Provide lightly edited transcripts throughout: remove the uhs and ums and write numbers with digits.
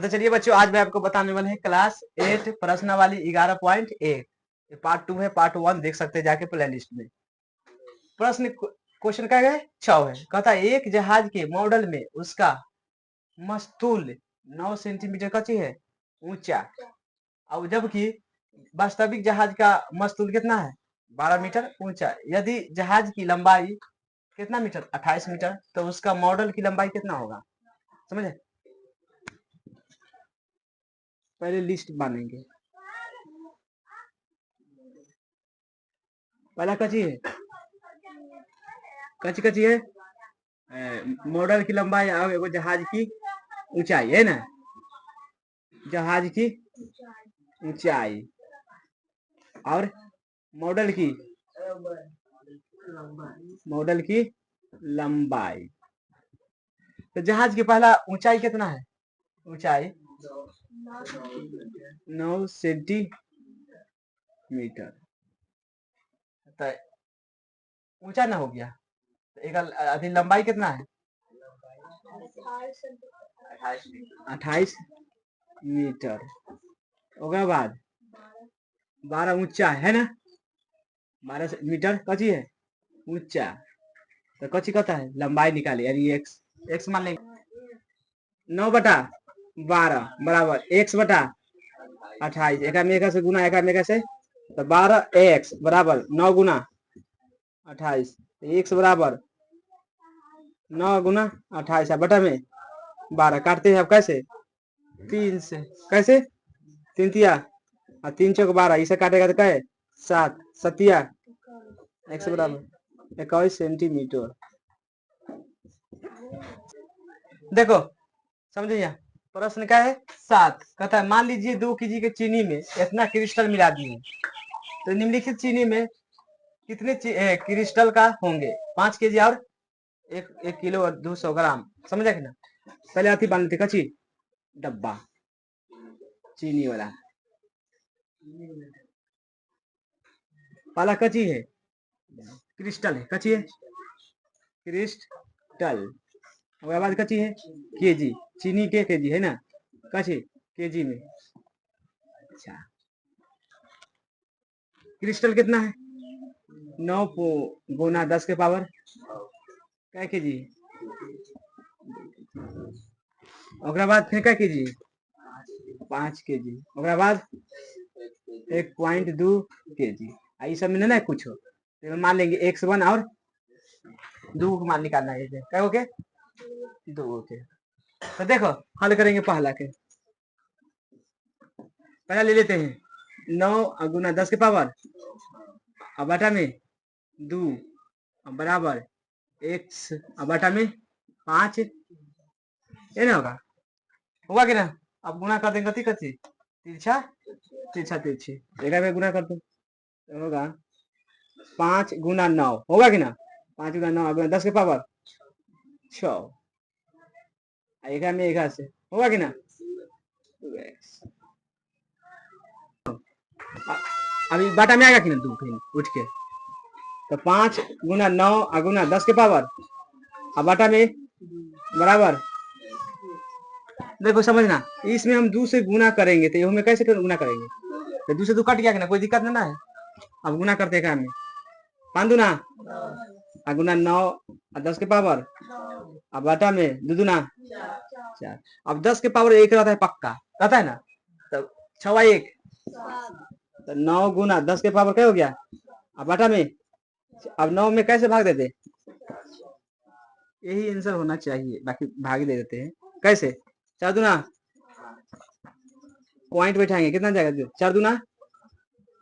तो चलिए बच्चों, आज मैं आपको बताने वाला है क्लास 8 प्रश्नावली 11.1। पार्ट 2 है, पार्ट 1 देख सकते हैं जाके प्ले लिस्ट में। प्रश्न क्वेश्चन क्या है, 6 है। कहता है एक जहाज के मॉडल में उसका मस्तूल 9 सेंटीमीटर का है ऊंचा, अब जबकि वास्तविक जहाज का मस्तूल कितना है 12 मीटर ऊंचा। यदि जहाज की लंबाई कितना मीटर 28 मीटर, तो उसका मॉडल की लंबाई कितना होगा। समझे, पहले लिस्ट बनेंगे। पहला कची है, कची कची है मॉडल की लंबाई और एगो जहाज की ऊंचाई है ना, जहाज की ऊंचाई और मॉडल की लंबाई। तो जहाज की पहला ऊंचाई कितना है, ऊंचाई 9 सेंटीमीटर। तो ऊंचा ना हो गया, तो एक अभी लंबाई कितना है 28 मीटर। उसके बाद 12 ऊंचा है ना, 12 मीटर कची है ऊंचा। तो कची कहता है लंबाई निकाले, यानी एक्स एक्स मान लेंगे 9/12 बराबर एक्स बटा 28। एक में एक से गुना, एक में एक से, तो 12x बराबर 9 गुना 28। एक्स बराबर 9 गुना 28 बटा में 12 काटते हैं अब कैसे 3 से, कैसे 3 तिया और 3 चौक 12, इसे काटेगा तो क्या है 7 सतिया एक्स बराबर 21 सेंटीमीटर। देखो समझिए, प्रश्न क्या है 7। कहता है मान लीजिए 2 केजी के चीनी में इतना क्रिस्टल मिला दिए, तो निम्नलिखित चीनी में कितने क्रिस्टल का होंगे 5 केजी और 1 किलो और 200 ग्राम। समझा कि ना। पहले आती बांधते कची डब्बा चीनी वाला, पाला कची है क्रिस्टल है, कची है क्रिस्टल। उसके बाद कची है केजी, चीनी के केजी है ना, कची केजी में। अच्छा, क्रिस्टल कितना है 9 गुना 10 के पावर क्या केजी। उसके बाद फिर क्या केजी 5 केजी। उसके बाद 1.2 केजी। ये सब में ना कुछ हो तो मान लेंगे x1 और 2 को मान निकालना है, क्या हो के 2 के। तो देखो हल करेंगे पहला के, पहला ले लेते हैं 9 गुना 10 के पावर अब बटा में 2 बराबर x बटा में 5, ये ना होगा कि ना। अब गुना कर देंगे कथी कथी तिरछा तिरछा तिरछी, एक में गुना कर दो तो होगा 5 गुना 9 होगा कि ना, 5 गुना 9 गुना 10 के पावर 6, एक में एक से होगा कि ना। अभी बाटा में आएगा कि ना 2 उठ के, तो 5 गुना 9 गुना 10 के पावर अब बाटा में बराबर। देखो समझना, इसमें हम 2 से गुना करेंगे तो हमें कैसे गुना करेंगे, तो 2 से 2 कट गया कि ना, कोई दिक्कत ना है। अब गुना करते हैं में 5 दूना गुना 9 10 के पावर अब बाटा में 2 दूना 4। अब 10 के पावर 1 रहता है पक्का रहता है ना, तो 6 1 तो 9 गुना 10 के पावर क्या हो गया अब बाटा में। अब 9 में कैसे भाग देते, यही आंसर होना चाहिए, बाकी भाग दे देते हैं कैसे 4 दूना पॉइंट बैठाएंगे कितना जाएगा 4 दूना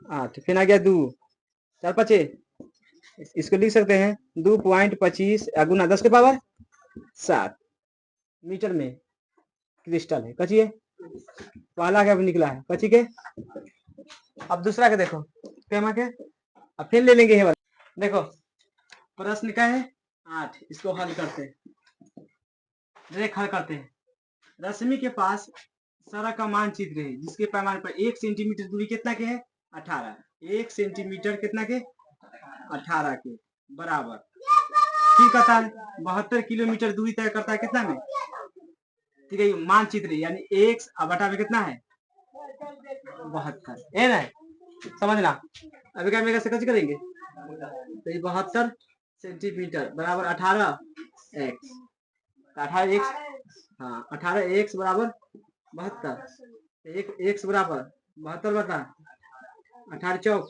8, फिर आ गया 2 4 5, इसको लिख सकते हैं 2.25 गुना 10 के पावर 7 मीटर में क्रिस्टल है। कची है पहला के अब निकला है कची के। अब दूसरा के देखो केमा के, अब फिर ले लेंगे ये वाला। देखो प्रश्न क्या है 8, इसको हल करते हैं, डायरेक्ट हल करते हैं। रश्मि के पास सड़क का मानचित्र है जिसके पैमाने पर 1 सेंटीमीटर दूरी कितना के है 18, 1 सेंटीमीटर कितना के 18 के बराबर। ठीक कहता है 72 किलोमीटर दूरी तय करता है कितना में ठीक है, मानचित्र यानी एक्स बटा में कितना है 72, है ना, समझना। अभी क्या मेगा से कैसे करेंगे, तो ये 72 सेंटीमीटर बराबर 18 एक्स, 18 एक्स, हाँ 18 एक्स बराबर 72, एक एक्स बराबर 72 बता 18 चौक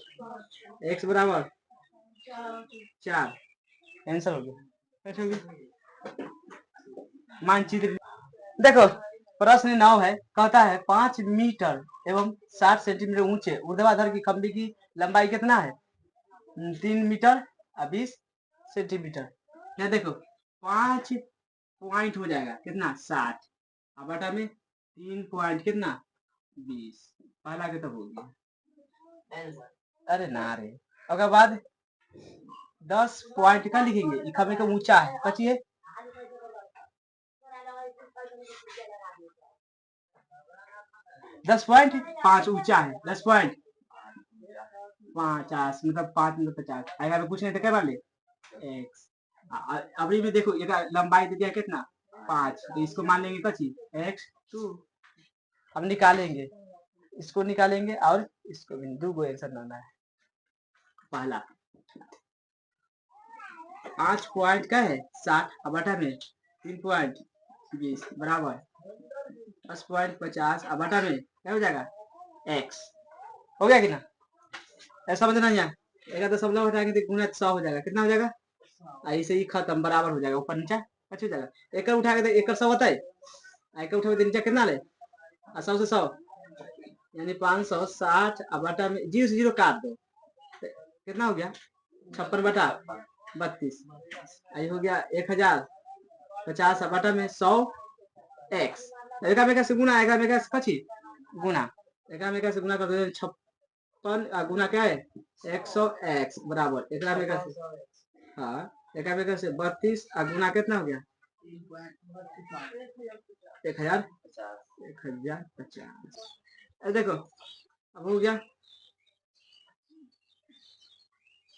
एक्स बराबर 4, आंसर हो गया। मानचित्र देखो, प्रश्न 9 है, कहता है 5 मीटर एवं 60 सेंटीमीटर ऊंचे ऊर्ध्वाधर की खंभे की लंबाई कितना है 3 मीटर 20 सेंटीमीटर। यहाँ देखो 5 पॉइंट हो जाएगा कितना 60 अब बटा में 3 पॉइंट कितना 20, पहला के तब हो गया। अरे ना रे, उसके बाद 10 पॉइंट का लिखेंगे, ये खंभे का ऊंचा है कचिए 10.5 ऊंचा है 10.50 मतलब 5 मतलब 50 आएगा कुछ नहीं तो क्या वाले एक्स। अभी में देखो ये लंबाई दे दिया कितना 5, तो इसको मान लेंगे कची x2। अब निकालेंगे, इसको निकालेंगे और इसको भी, दो आंसर लाना है। पहला 5 पॉइंट का है 60 बटा में 3.20 बराबर 10.50 बटा में क्या हो जाएगा x, हो गया कि ना, ऐसा समझना यहाँ एक तो सब लोग हटाएंगे तो गुना 100 हो जाएगा, कितना हो जाएगा ऐसे ही खत्म बराबर हो जाएगा, ऊपर नीचे अच्छा हो जाएगा। एक उठाएंगे तो एक 100 होता है, एक उठाओगे तो नीचे कितना ले 100 से 100 यानी 560 बटा में 0 से 0 काट दो कितना हो गया 56 बटा 32, आई हो गया 1050 बटा में 100 एक्स, एका मेगा से गुना आएगा मेगा से कची गुना एका मेगा से गुना कर दो 56 गुना क्या है 100 एक्स बराबर एक मेगा से, हाँ एक मेगा से 32 गुना कितना हो गया 1050। देखो अब हो गया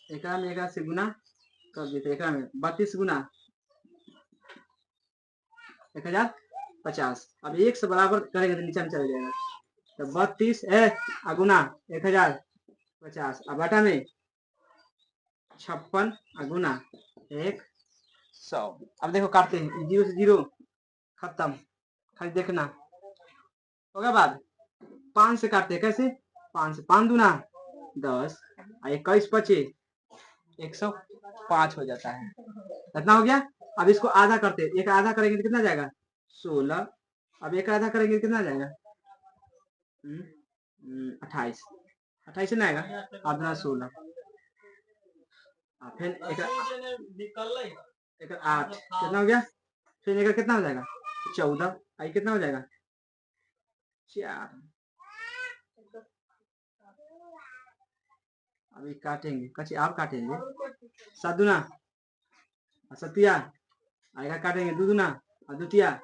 एक मेगा से गुना कर देते एक में 32 गुना 1050, अब एक से बराबर करेंगे तो नीचे में चला जाएगा, तो 32 गुना 1050 अब बटा में 56 गुना 100। अब देखो काटते हैं 0 से 0 खत्म, खाली देखना होगा बाद 5 से काटते हैं कैसे 5 से 5 दूना 10 21 पचे 105 हो जाता है, कितना हो गया। अब इसको आधा करते हैं, एक आधा करेंगे तो कितना जाएगा 16, अब एक आधा करेंगे तो कितना जाएगा 28, 28 ना आएगा अपना 16, फिर एक 8 कितना हो गया, फिर एक कितना हो जाएगा 14, आई कितना हो जाएगा 4, अभी काटेंगे कच्चे आप काटेंगे 7 दूना सतिया आएगा काटेंगे 2 दूना और द्वितीया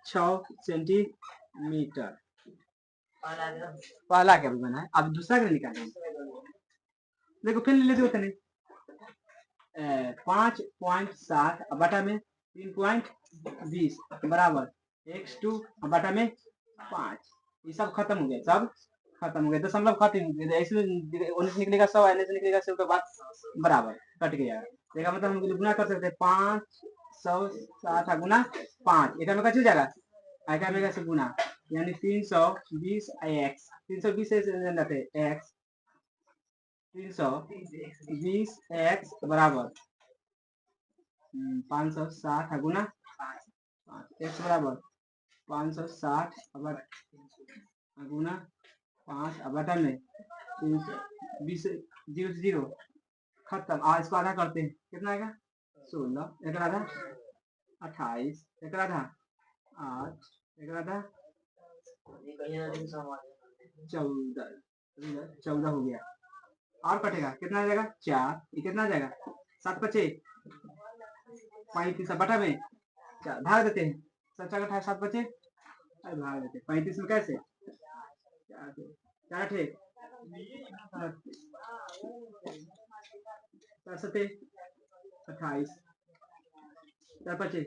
6 सेंटीमीटर, पहला क्या बना है। अब दूसरा क्या निकालेंगे, देखो फिर ले लेते होते नहीं 5.7 बटा में 3.20 बराबर x2 बटा में 5, ये सब खत्म हो गया, सब खत्म हो गया, दशमलव खत्म हो गया, ऐसे 19 निकलेगा 100 ऐसे निकलेगा 100 के बाद बराबर कट गया, देखा मतलब हम गुना कर सकते हैं 560 गुना 5 एक में कैसे हो जाएगा आएगा मेगा से गुना यानी 320 x 320 से जाते x 320 x बराबर 560 गुना 5 x बराबर 560 गुना 5 बटा में 320 0 से 0 खत्म, आज इसको आधा करते हैं कितना आएगा 16 एक आधा 28 एक आधा 8 एक आधा 14 हो गया, और कटेगा कितना आ जाएगा 4, ये कितना आ जाएगा 7 बचे 35 बटा में 4 भाग देते हैं 7 बचे भाग देते 35 में कैसे 4 8 28 4 बचे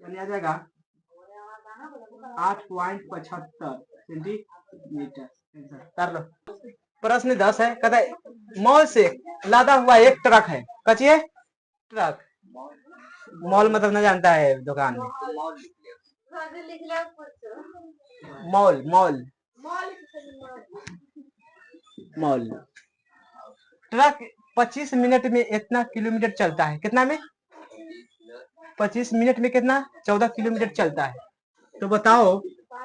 यानी आ जाएगा 8.75 सेंटीमीटर। कर लो। प्रश्न 10 है, कहता है मॉल से लादा हुआ एक ट्रक है, कचिए ट्रक, मॉल मतलब न जानता है दुकान में, mall mall mall. Truck 25 minute में इतना किलोमीटर चलता है, कितना में? 25 मिनट में कितना? 14 किलोमीटर चलता है। तो बताओ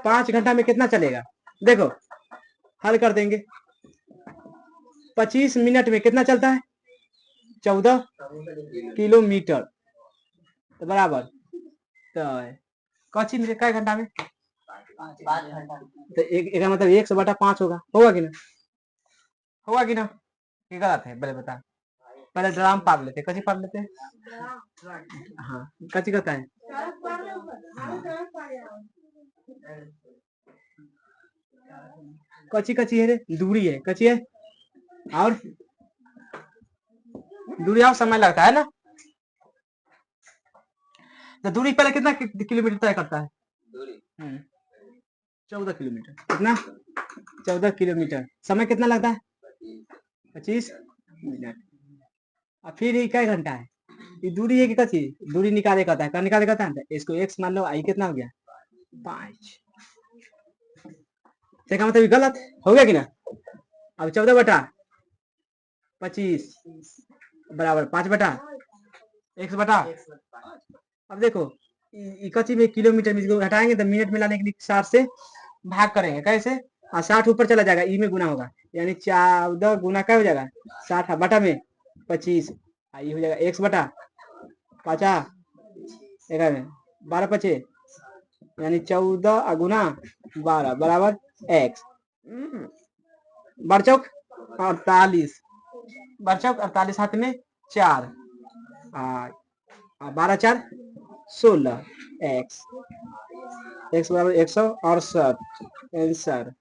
5 घंटा में कितना चलेगा? देखो हल कर देंगे। 25 मिनट में कितना चलता है? 14 किलोमीटर, तो बराबर तो कच्ची मिनट क्या घंटा में? 5 घंटा। तो एक मतलब 100/5 होगा कि ना? होगा कि ना? ये गलत है, पहले बता। पहले ड्राम पार लेते, कच्ची पार लेते। हाँ कच्ची कहता है। कच्ची कच्ची है रे, दूरी है, कच्ची है और दूरी और समय लगता है ना। तो दूरी पहले कितना किलोमीटर तय करता है? दूरी 14 किलोमीटर। कितना? 14 किलोमीटर। समय कितना लगता है? 25 मिनट। और फिर ये क्या घंटा है? ये दूरी है कि कच्ची? दूरी निकाले कहता है, क्या निकाले कहता है? इसको x मान लो, आई कितना हो गया? 5। क्या मतलब गलत हो गया कि ना? अब 14/25 बराबर 5/x/। अब देखो कच्ची में किलोमीटर में इसको हटाएंगे तो मिनट में लाने के लिए 60 से भाग करेंगे, कैसे? 60 ऊपर चला जाएगा, ई में गुना होगा, यानी 14 गुना क्या हो जाएगा? 60 बटा में 25, आई हो जाएगा x/5 12/5 यानी 14 गुना 12 बराबर x। बरचौक 48, बरचौक 48 हाथ में 4, 12×4 16, x बराबर 168 आंसर।